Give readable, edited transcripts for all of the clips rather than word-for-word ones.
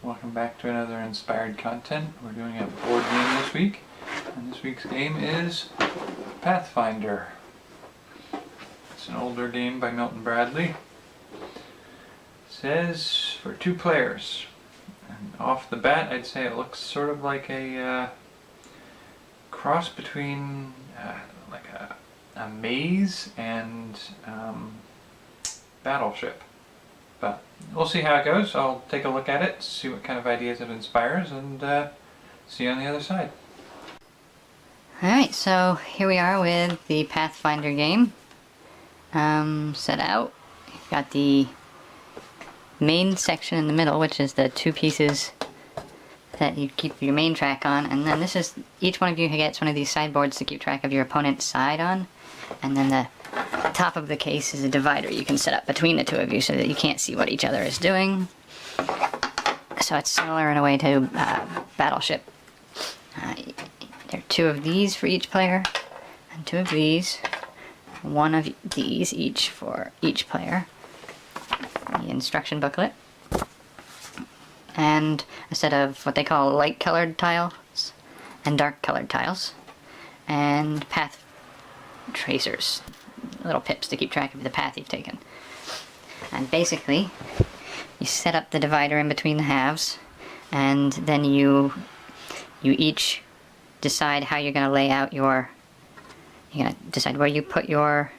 Welcome back to another inspired content. We're doing a board game this week, and this week's game is Pathfinder. It's an older game by Milton Bradley. It says for 2 players. And off the bat, I'd say it looks sort of like a cross between like a maze and battleship. But we'll see how it goes. I'll take a look at it, see what kind of ideas it inspires, and see you on the other side. Alright, so here we are with the Pathfinder game set out. You've got the main section in the middle, which is the 2 pieces that you keep your main track on, and then this is, each one of you gets one of these sideboards to keep track of your opponent's side on, and then the top of the case is a divider you can set up between the 2 of you so that you can't see what each other is doing. So it's similar in a way to Battleship. There are 2 of these for each player, and 2 of these. 1 of these each for each player. The instruction booklet. And a set of what they call light colored tiles and dark colored tiles. And path tracers. Little pips to keep track of the path you've taken. And basically, you set up the divider in between the halves, and then you each decide how you're going to lay out your, you're going to decide where you put your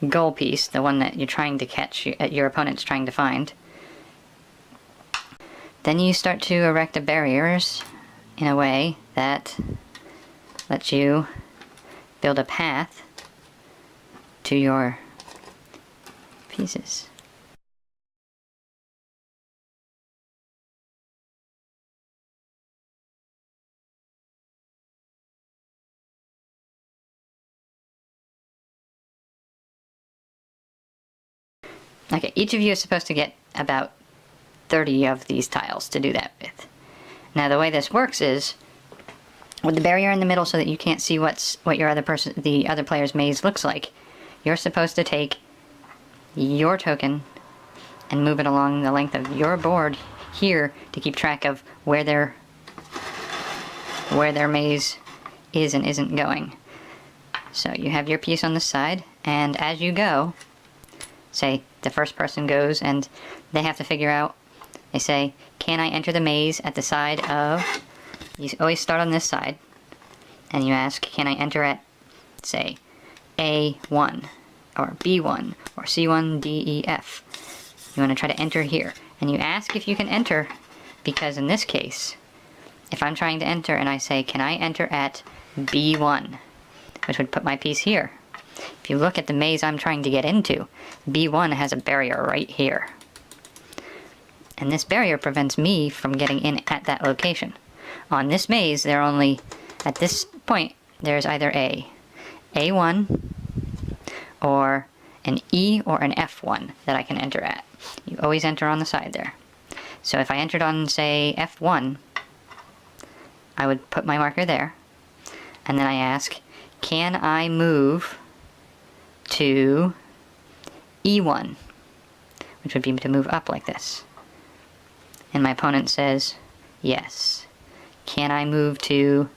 goal piece, the one that you're trying to catch, your opponent's trying to find. Then you start to erect the barriers in a way that lets you build a path to your pieces. Okay, each of you is supposed to get about 30 of these tiles to do that with. Now the way this works is, with the barrier in the middle so that you can't see what your the other player's maze looks like, you're supposed to take your token and move it along the length of your board here to keep track of where their maze is and isn't going. So you have your piece on the side, and as you go, say the first person goes and they have to figure out, they say, can I enter the maze at the side of, you always start on this side, and you ask, can I enter at, say, A1, or B1, or C1, D, E, F. You want to try to enter here. And you ask if you can enter, because in this case, if I'm trying to enter and I say, can I enter at B1, which would put my piece here. If you look at the maze I'm trying to get into, B1 has a barrier right here. And this barrier prevents me from getting in at that location. On this maze, there are only, at this point, there's either A1, or an E or an F1 that I can enter at. You always enter on the side there. So if I entered on, say, F1, I would put my marker there, and then I ask, can I move to E1, which would be to move up like this. And my opponent says, yes. Can I move to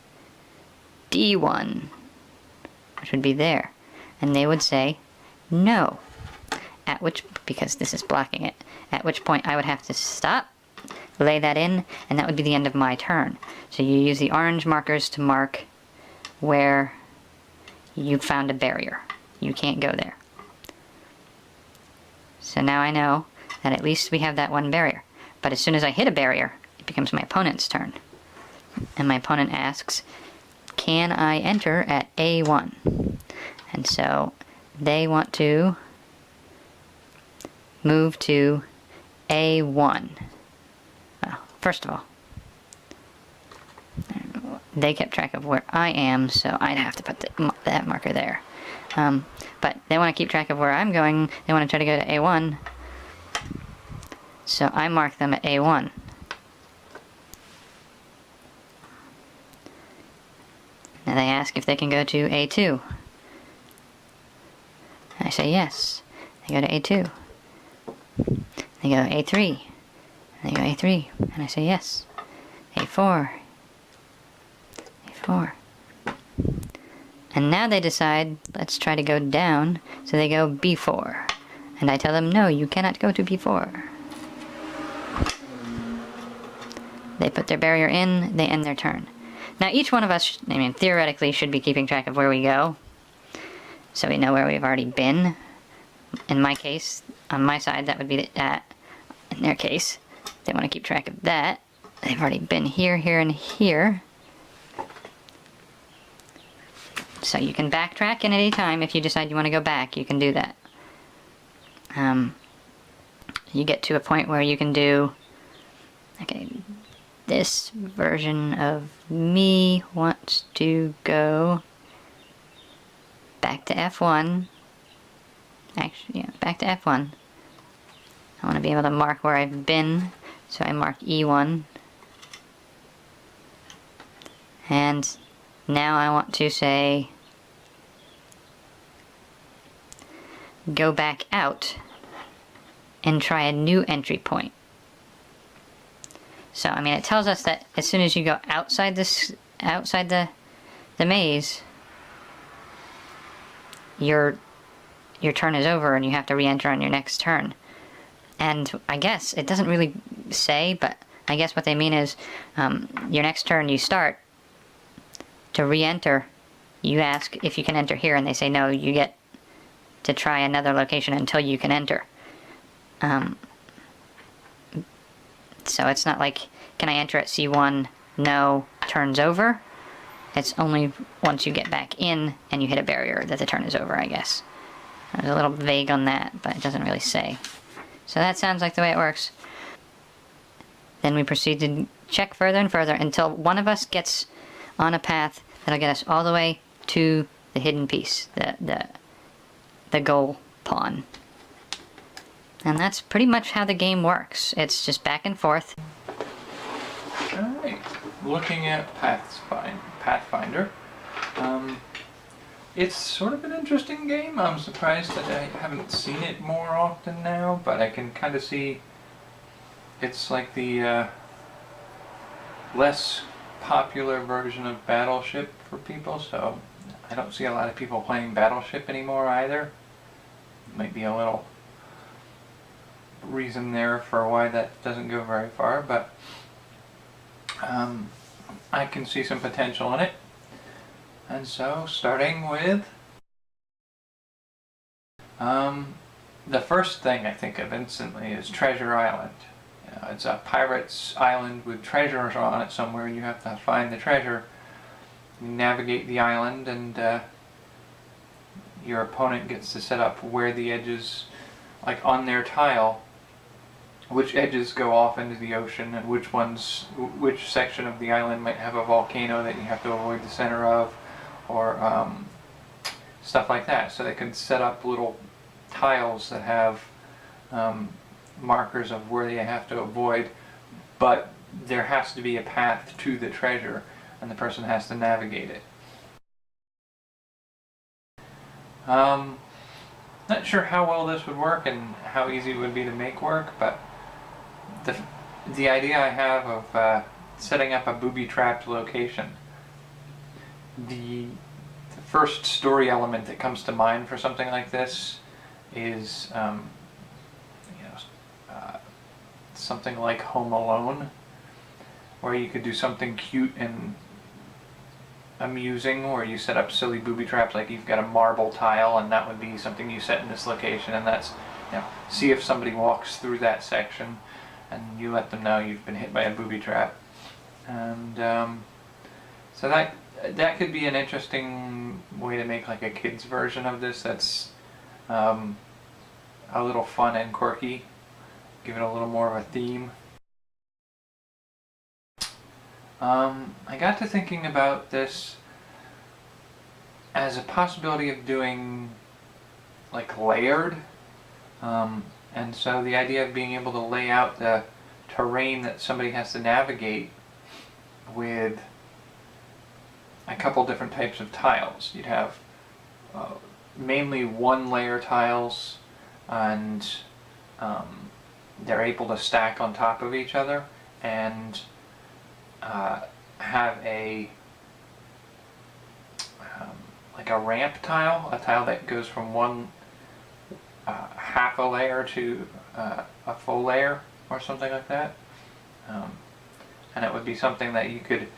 D1, which would be there? And they would say, no. At which, because this is blocking it, at which point I would have to stop, lay that in, and that would be the end of my turn. So you use the orange markers to mark where you found a barrier. You can't go there. So now I know that at least we have that one barrier. But as soon as I hit a barrier, it becomes my opponent's turn. And my opponent asks, can I enter at A1? And so they want to move to A1. Well, first of all, they kept track of where I am, so I'd have to put that marker there. But they want to keep track of where I'm going. They want to try to go to A1. So I mark them at A1. Now they ask if they can go to A2. I say yes. They go to A2. They go A3. They go A3, and I say yes. A4, A4. And now they decide, let's try to go down, so they go B4. And I tell them, no, you cannot go to B4. They put their barrier in, they end their turn. Now each one of us, theoretically should be keeping track of where we go, so we know where we've already been. In my case, on my side, that would be that. In their case, they want to keep track of that. They've already been here, here, and here. So you can backtrack in at any time. If you decide you want to go back, you can do that. You get to a point where you can do, okay, this version of me wants to go back to F1. Actually, yeah, back to F1. I want to be able to mark where I've been, so I mark E1. And now I want to say, go back out and try a new entry point. So, it tells us that as soon as you go outside the maze, your turn is over and you have to re-enter on your next turn. And I guess it doesn't really say, but I guess what they mean is your next turn you start to re-enter. You ask if you can enter here, and they say no. You get to try another location until you can enter. So it's not like, can I enter at C1? No, turn's over. It's only once you get back in and you hit a barrier that the turn is over, I guess. I was a little vague on that, but it doesn't really say. So that sounds like the way it works. Then we proceed to check further and further until one of us gets on a path that'll get us all the way to the hidden piece, the goal pawn. And that's pretty much how the game works. It's just back and forth. Alright, looking at Pathfinder. It's sort of an interesting game. I'm surprised that I haven't seen it more often now, but I can kind of see it's like the less popular version of Battleship for people, so I don't see a lot of people playing Battleship anymore either. Might be a little reason there for why that doesn't go very far, but I can see some potential in it. And so, starting with the first thing I think of instantly is Treasure Island. It's a pirate's island with treasures on it somewhere, and you have to find the treasure. You navigate the island, and your opponent gets to set up where the edges, like on their tile, which edges go off into the ocean, and which section of the island might have a volcano that you have to avoid the center of, or stuff like that. So they can set up little tiles that have markers of where they have to avoid, but there has to be a path to the treasure, and the person has to navigate it. Not sure how well this would work and how easy it would be to make work, but the idea I have of setting up a booby-trapped location, the first story element that comes to mind for something like this is something like Home Alone, where you could do something cute and amusing, where you set up silly booby traps, like you've got a marble tile and that would be something you set in this location, and that's, see if somebody walks through that section and you let them know you've been hit by a booby trap. And so that could be an interesting way to make like a kid's version of this that's a little fun and quirky, give it a little more of a theme. I got to thinking about this as a possibility of doing like layered, and so the idea of being able to lay out the terrain that somebody has to navigate with a couple different types of tiles. You'd have mainly one layer tiles and they're able to stack on top of each other and have a like a ramp tile, a tile that goes from one half a layer to a full layer or something like that. And it would be something that you could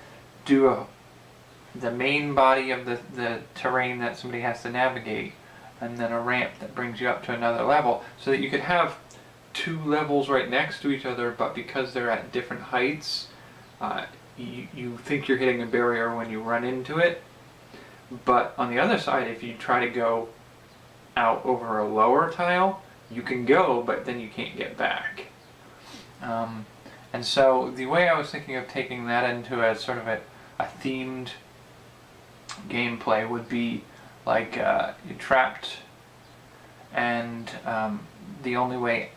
do the main body of the terrain that somebody has to navigate, and then a ramp that brings you up to another level, so that you could have two levels right next to each other, but because they're at different heights, you think you're hitting a barrier when you run into it. But on the other side, if you try to go out over a lower tile, you can go, but then you can't get back. And so the way I was thinking of taking that into a sort of a themed gameplay would be like you're trapped, and the only way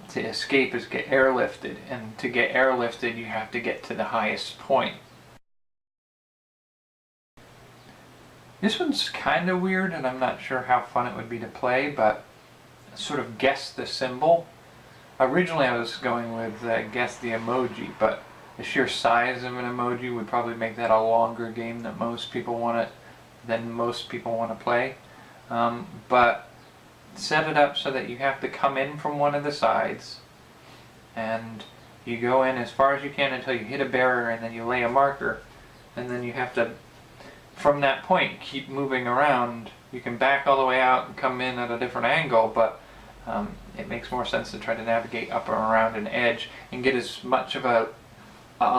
to escape is get airlifted, and to get airlifted you have to get to the highest point. This one's kind of weird, and I'm not sure how fun it would be to play, but sort of guess the symbol. Originally I was going with guess the emoji, but the sheer size of an emoji would probably make that a longer game than most people want to play. But set it up so that you have to come in from one of the sides, and you go in as far as you can until you hit a barrier, and then you lay a marker, and then you have to, from that point, keep moving around. You can back all the way out and come in at a different angle, but it makes more sense to try to navigate up and around an edge and get as much of a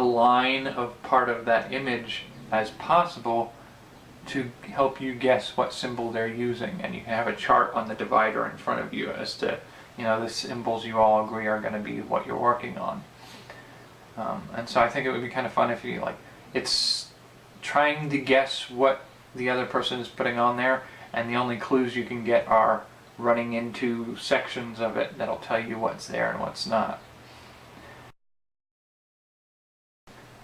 line of part of that image as possible to help you guess what symbol they're using. And you can have a chart on the divider in front of you as to, the symbols you all agree are going to be what you're working on. And so I think it would be kind of fun if you, it's trying to guess what the other person is putting on there, and the only clues you can get are running into sections of it that'll tell you what's there and what's not.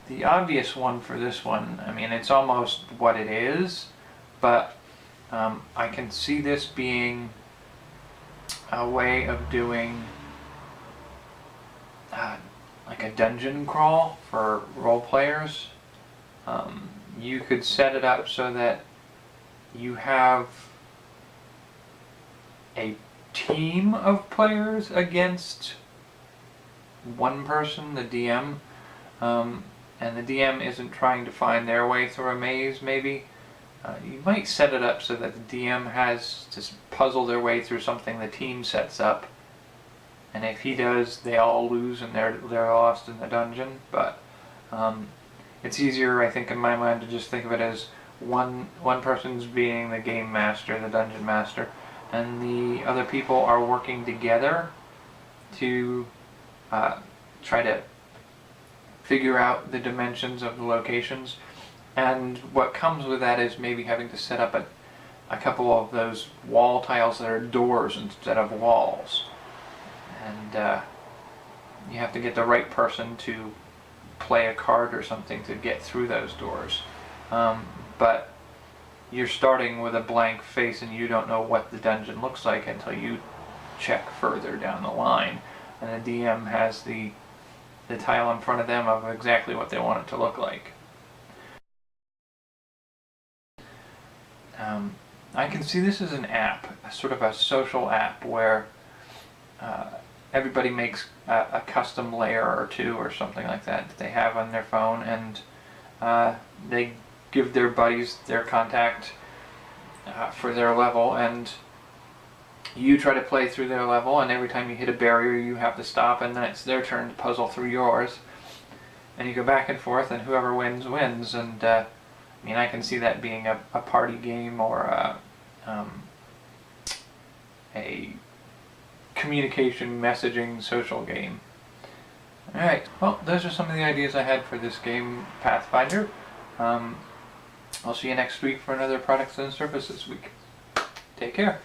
The obvious one for this one, it's almost what it is, but I can see this being a way of doing like a dungeon crawl for role players. You could set it up so that you have a team of players against one person, the DM, and the DM isn't trying to find their way through a maze, maybe. You might set it up so that the DM has to puzzle their way through something the team sets up, and if he does, they all lose and they're lost in the dungeon. But it's easier, I think, in my mind, to just think of it as one person's being the game master, the dungeon master, and the other people are working together to try to figure out the dimensions of the locations. And what comes with that is maybe having to set up a couple of those wall tiles that are doors instead of walls. And you have to get the right person to play a card or something to get through those doors. But you're starting with a blank face and you don't know what the dungeon looks like until you check further down the line. And the DM has the tile in front of them of exactly what they want it to look like. I can see this as an app, sort of a social app where everybody makes a custom layer or two or something like that they have on their phone, and they give their buddies their contact for their level, and you try to play through their level, and every time you hit a barrier you have to stop, and then it's their turn to puzzle through yours, and you go back and forth, and whoever wins wins. And I can see that being a party game or a communication messaging social game. Alright, well, those are some of the ideas I had for this game, Pathfinder. I'll see you next week for another Products and Services Week. Take care.